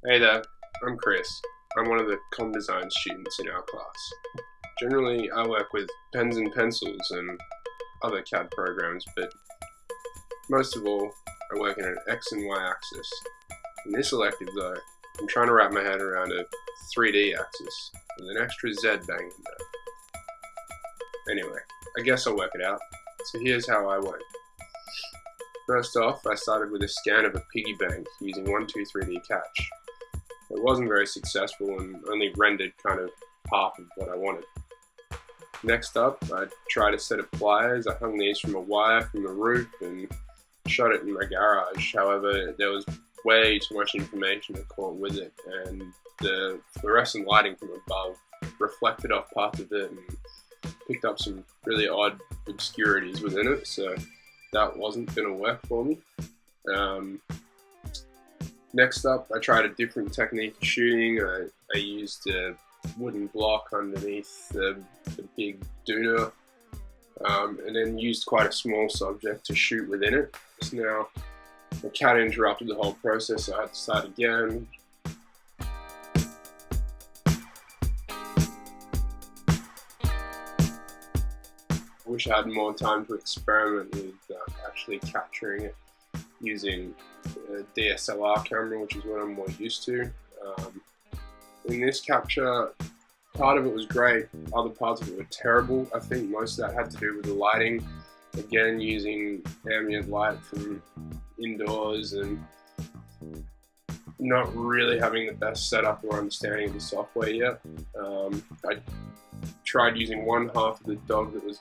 Hey there, I'm Chris. I'm one of the comm design students in our class. Generally, I work with pens and pencils and other CAD programs, but most of all, I work in an X and Y axis. In this elective, though, I'm trying to wrap my head around a 3D axis with an extra Z banging there. Anyway, I guess I'll work it out. So here's how I went. First off, I started with a scan of a piggy bank using 123D Catch. It wasn't very successful and only rendered kind of half of what I wanted. Next up, I tried a set of pliers. I hung these from a wire from the roof and shot it in my garage. However, there was way too much information that caught with it, and the fluorescent lighting from above reflected off parts of it and picked up some really odd obscurities within it, so that wasn't going to work for me. Next up, I tried a different technique of shooting. I used a wooden block underneath the big doona, and then used quite a small subject to shoot within it. So now, the cat interrupted the whole process, so I had to start again. I wish I had more time to experiment with actually capturing it using a DSLR camera, which is what I'm more used to. In this capture, part of it was great, other parts of it were terrible. I think most of that had to do with the lighting. Again, using ambient light from indoors and not really having the best setup or understanding of the software yet. I tried using one half of the dog that was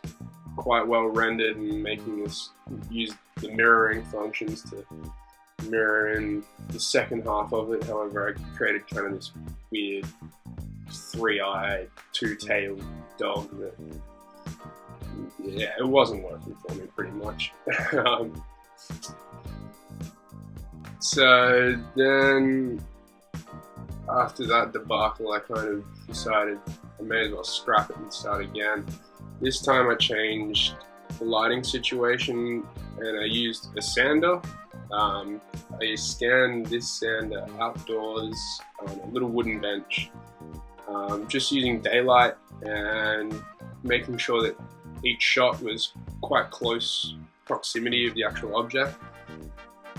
quite well rendered and making this use the mirroring functions to mirror in the second half of it. However, I created kind of this weird three-eyed, two-tailed dog that, yeah, it wasn't working for me pretty much. So then after that debacle, I kind of decided I may as well scrap it and start again. This time I changed the lighting situation and I used a sander. I scanned this sander outdoors on a little wooden bench, just using daylight and making sure that each shot was quite close proximity of the actual object.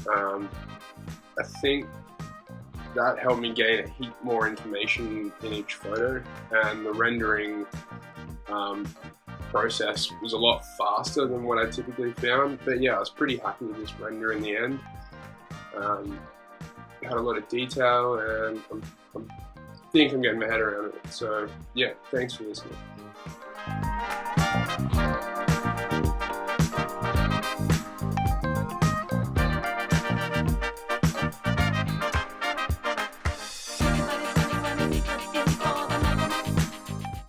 I think that helped me gain a heap more information in each photo, and the rendering process was a lot faster than what I typically found. But yeah, I was pretty happy with this render in the end. It had a lot of detail, and I think I'm getting my head around it. So yeah, thanks for listening.